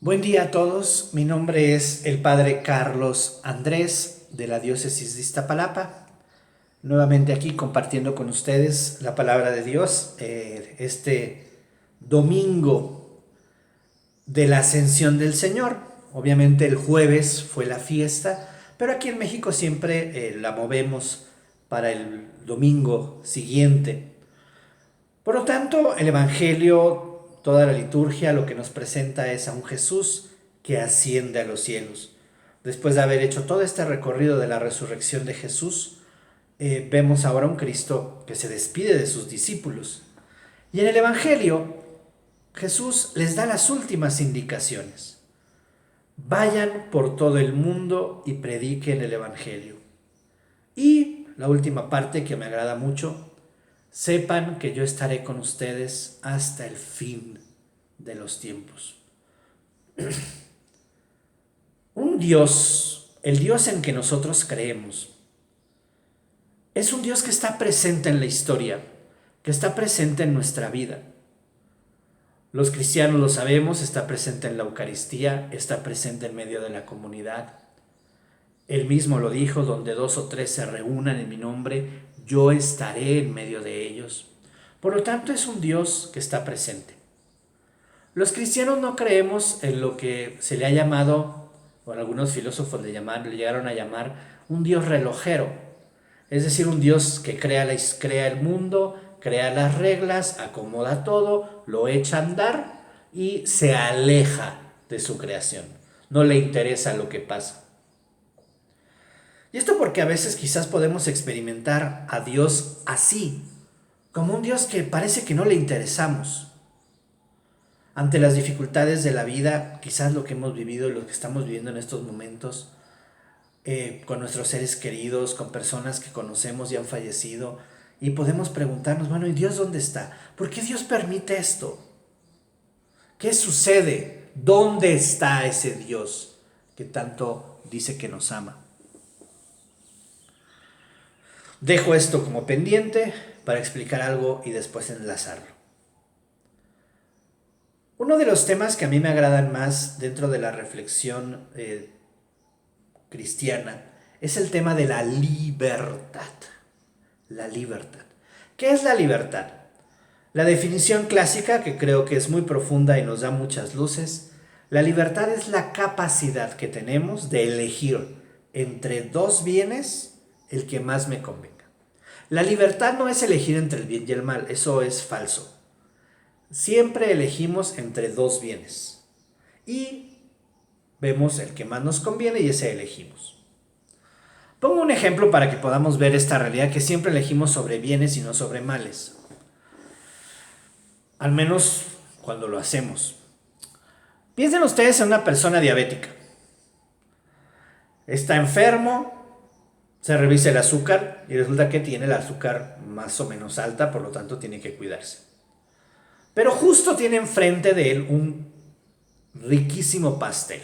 Buen día a todos, mi nombre es el Padre Carlos Andrés de la Diócesis de Iztapalapa. Nuevamente aquí compartiendo con ustedes la palabra de Dios este domingo de la Ascensión del Señor. Obviamente el jueves fue la fiesta, pero aquí en México siempre la movemos para el domingo siguiente. Por lo tanto, el Evangelio, toda la liturgia, lo que nos presenta es a un Jesús que asciende a los cielos. Después de haber hecho todo este recorrido de la resurrección de Jesús, vemos ahora un Cristo que se despide de sus discípulos. Y en el Evangelio, Jesús les da las últimas indicaciones. Vayan por todo el mundo y prediquen el Evangelio. Y la última parte que me agrada mucho: sepan que yo estaré con ustedes hasta el fin de los tiempos. Un Dios, el Dios en que nosotros creemos, es un Dios que está presente en la historia, que está presente en nuestra vida. Los cristianos lo sabemos, está presente en la Eucaristía, está presente en medio de la comunidad. Él mismo lo dijo: donde dos o tres se reúnan en mi nombre, yo estaré en medio de ellos. Por lo tanto, es un Dios que está presente. Los cristianos no creemos en lo que se le ha llamado, o algunos filósofos le llegaron a llamar, un Dios relojero. Es decir, un Dios que crea el mundo, crea las reglas, acomoda todo, lo echa a andar y se aleja de su creación. No le interesa lo que pasa. Y esto porque a veces quizás podemos experimentar a Dios así, como un Dios que parece que no le interesamos. Ante las dificultades de la vida, quizás lo que hemos vivido y lo que estamos viviendo en estos momentos, con nuestros seres queridos, con personas que conocemos y han fallecido, y podemos preguntarnos, bueno, ¿y Dios dónde está? ¿Por qué Dios permite esto? ¿Qué sucede? ¿Dónde está ese Dios que tanto dice que nos ama? Dejo esto como pendiente para explicar algo y después enlazarlo. Uno de los temas que a mí me agradan más dentro de la reflexión cristiana es el tema de la libertad. La libertad. ¿Qué es la libertad? La definición clásica, que creo que es muy profunda y nos da muchas luces: la libertad es la capacidad que tenemos de elegir entre dos bienes el que más me convenga. La libertad no es elegir entre el bien y el mal, eso es falso. Siempre elegimos entre dos bienes y vemos el que más nos conviene y ese elegimos. Pongo un ejemplo para que podamos ver esta realidad, que siempre elegimos sobre bienes y no sobre males. Al menos cuando lo hacemos. Piensen ustedes en una persona diabética. Está enfermo, se revisa el azúcar y resulta que tiene el azúcar más o menos alta, por lo tanto tiene que cuidarse. Pero justo tiene enfrente de él un riquísimo pastel.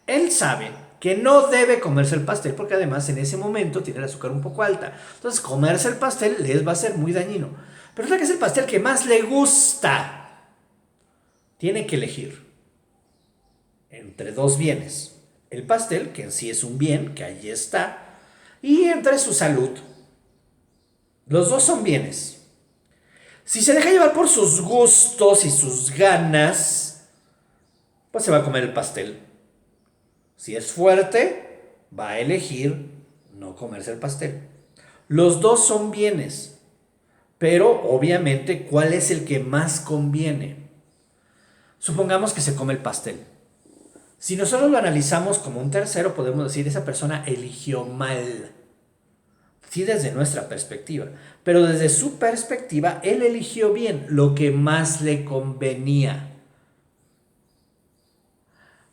Él sabe que no debe comerse el pastel porque además en ese momento tiene el azúcar un poco alta. Entonces comerse el pastel les va a ser muy dañino. Pero es que es el pastel que más le gusta. Tiene que elegir entre dos bienes: el pastel, que en sí es un bien, que allí está, y entre su salud. Los dos son bienes. Si se deja llevar por sus gustos y sus ganas, pues se va a comer el pastel. Si es fuerte, va a elegir no comerse el pastel. Los dos son bienes, pero obviamente, ¿cuál es el que más conviene? Supongamos que se come el pastel. Si nosotros lo analizamos como un tercero, podemos decir: esa persona eligió mal. Sí, desde nuestra perspectiva, pero desde su perspectiva, él eligió bien, lo que más le convenía.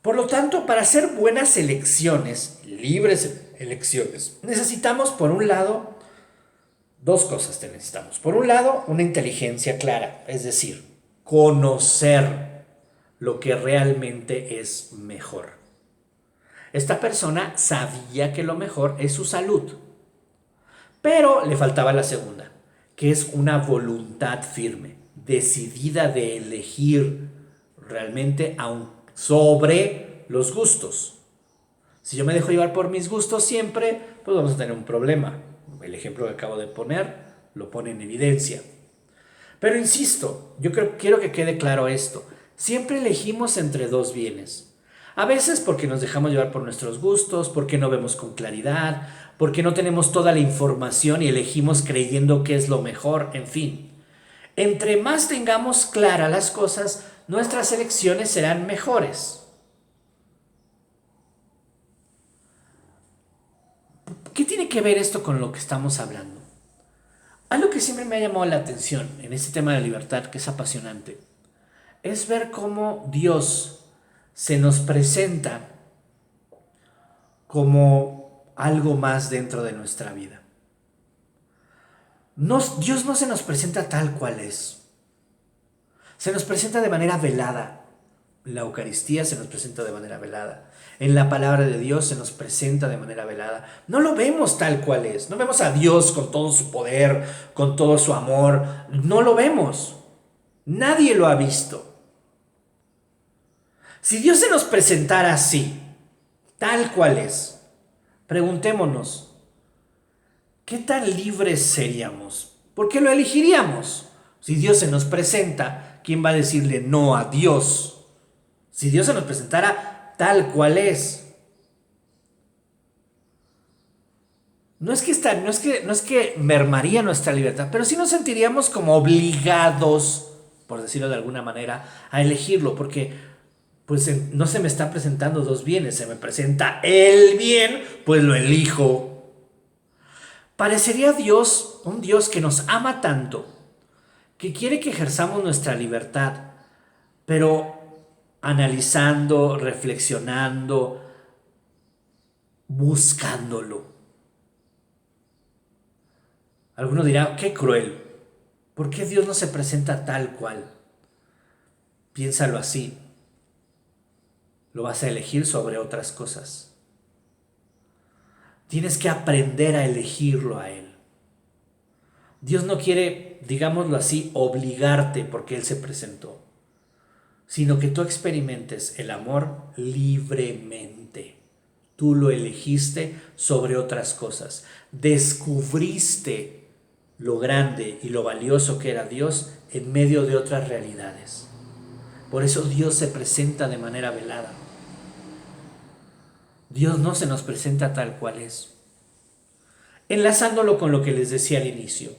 Por lo tanto, para hacer buenas elecciones, libres elecciones, necesitamos, por un lado, dos cosas necesitamos. Por un lado, una inteligencia clara, es decir, conocer lo que realmente es mejor. Esta persona sabía que lo mejor es su salud, pero le faltaba la segunda, que es una voluntad firme, decidida de elegir realmente, sobre los gustos. Si yo me dejo llevar por mis gustos siempre, pues vamos a tener un problema. El ejemplo que acabo de poner lo pone en evidencia. Pero insisto, quiero que quede claro esto. Siempre elegimos entre dos bienes. A veces porque nos dejamos llevar por nuestros gustos, porque no vemos con claridad, porque no tenemos toda la información y elegimos creyendo que es lo mejor, en fin. Entre más tengamos claras las cosas, nuestras elecciones serán mejores. ¿Qué tiene que ver esto con lo que estamos hablando? Algo que siempre me ha llamado la atención en este tema de la libertad, que es apasionante, es ver cómo Dios se nos presenta como algo más dentro de nuestra vida. Dios no se nos presenta tal cual es. Se nos presenta de manera velada. La Eucaristía se nos presenta de manera velada. En la palabra de Dios se nos presenta de manera velada. No lo vemos tal cual es. No vemos a Dios con todo su poder, con todo su amor. No lo vemos. Nadie lo ha visto. Si Dios se nos presentara así, tal cual es, preguntémonos, ¿qué tan libres seríamos? ¿Por qué lo elegiríamos? Si Dios se nos presenta, ¿quién va a decirle no a Dios? Si Dios se nos presentara tal cual es. No es que mermaría nuestra libertad, pero sí nos sentiríamos como obligados, por decirlo de alguna manera, a elegirlo, porque pues no se me está presentando dos bienes, se me presenta el bien, pues lo elijo. Parecería Dios un Dios que nos ama tanto, que quiere que ejerzamos nuestra libertad, pero analizando, reflexionando, buscándolo. Alguno dirá, qué cruel. ¿Por qué Dios no se presenta tal cual? Piénsalo así. Lo vas a elegir sobre otras cosas. Tienes que aprender a elegirlo a Él. Dios no quiere, digámoslo así, obligarte porque Él se presentó, sino que tú experimentes el amor libremente. Tú lo elegiste sobre otras cosas. Descubriste lo grande y lo valioso que era Dios en medio de otras realidades. Por eso Dios se presenta de manera velada. Dios no se nos presenta tal cual es. Enlazándolo con lo que les decía al inicio.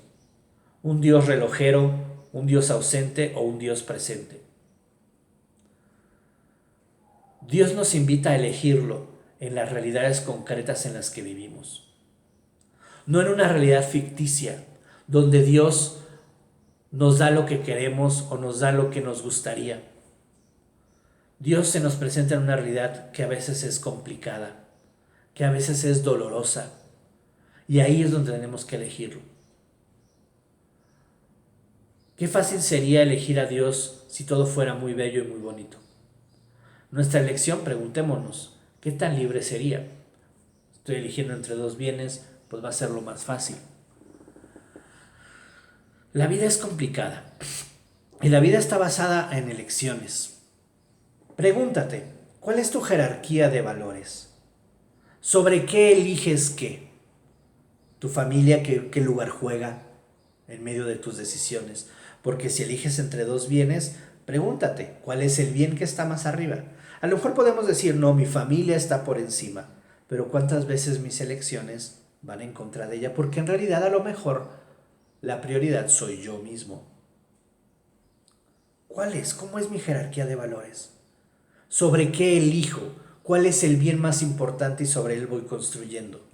Un Dios relojero, un Dios ausente o un Dios presente. Dios nos invita a elegirlo en las realidades concretas en las que vivimos. No en una realidad ficticia, donde Dios nos da lo que queremos o nos da lo que nos gustaría. Dios se nos presenta en una realidad que a veces es complicada, que a veces es dolorosa, y ahí es donde tenemos que elegirlo. Qué fácil sería elegir a Dios si todo fuera muy bello y muy bonito. Nuestra elección, preguntémonos, ¿qué tan libre sería? Estoy eligiendo entre dos bienes, pues va a ser lo más fácil. La vida es complicada y la vida está basada en elecciones. Pregúntate, ¿cuál es tu jerarquía de valores? ¿Sobre qué eliges qué? ¿Tu familia qué lugar juega en medio de tus decisiones? Porque si eliges entre dos bienes, pregúntate, ¿cuál es el bien que está más arriba? A lo mejor podemos decir, no, mi familia está por encima, pero ¿cuántas veces mis elecciones van en contra de ella? Porque en realidad a lo mejor la prioridad soy yo mismo. ¿Cuál es? ¿Cómo es mi jerarquía de valores? ¿Sobre qué elijo? ¿Cuál es el bien más importante y sobre él voy construyendo?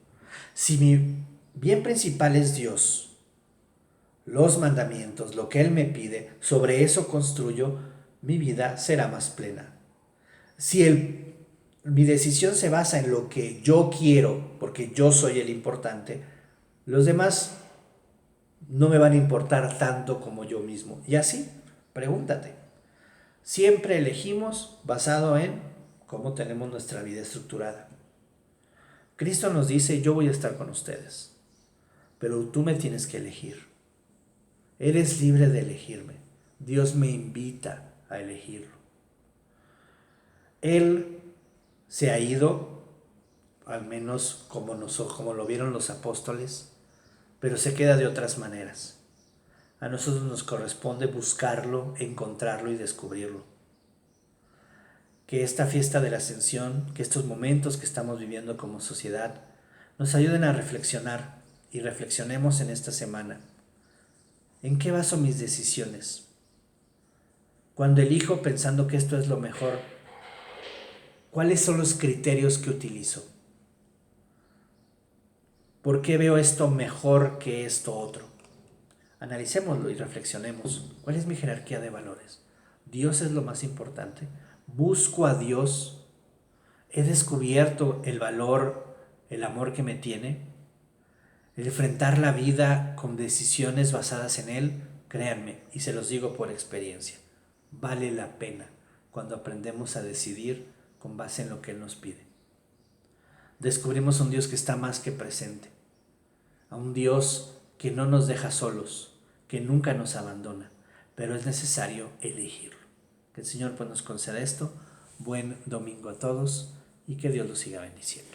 Si mi bien principal es Dios, los mandamientos, lo que Él me pide, sobre eso construyo, mi vida será más plena. Si mi decisión se basa en lo que yo quiero, porque yo soy el importante, los demás no me van a importar tanto como yo mismo. Y así, pregúntate. Siempre elegimos basado en cómo tenemos nuestra vida estructurada. Cristo nos dice, yo voy a estar con ustedes, pero tú me tienes que elegir. Eres libre de elegirme. Dios me invita a elegirlo. Él se ha ido, al menos como lo vieron los apóstoles, pero se queda de otras maneras. A nosotros nos corresponde buscarlo, encontrarlo y descubrirlo. Que esta fiesta de la Ascensión, que estos momentos que estamos viviendo como sociedad, nos ayuden a reflexionar y reflexionemos en esta semana. ¿En qué baso mis decisiones? Cuando elijo pensando que esto es lo mejor, ¿cuáles son los criterios que utilizo? ¿Por qué veo esto mejor que esto otro? Analicémoslo y reflexionemos. ¿Cuál es mi jerarquía de valores? ¿Dios es lo más importante? ¿Busco a Dios? ¿He descubierto el valor, el amor que me tiene? El enfrentar la vida con decisiones basadas en Él, créanme, y se los digo por experiencia, vale la pena cuando aprendemos a decidir con base en lo que Él nos pide. Descubrimos a un Dios que está más que presente, a un Dios que no nos deja solos, que nunca nos abandona, pero es necesario elegirlo. Que el Señor pues nos conceda esto. Buen domingo a todos y que Dios los siga bendiciendo.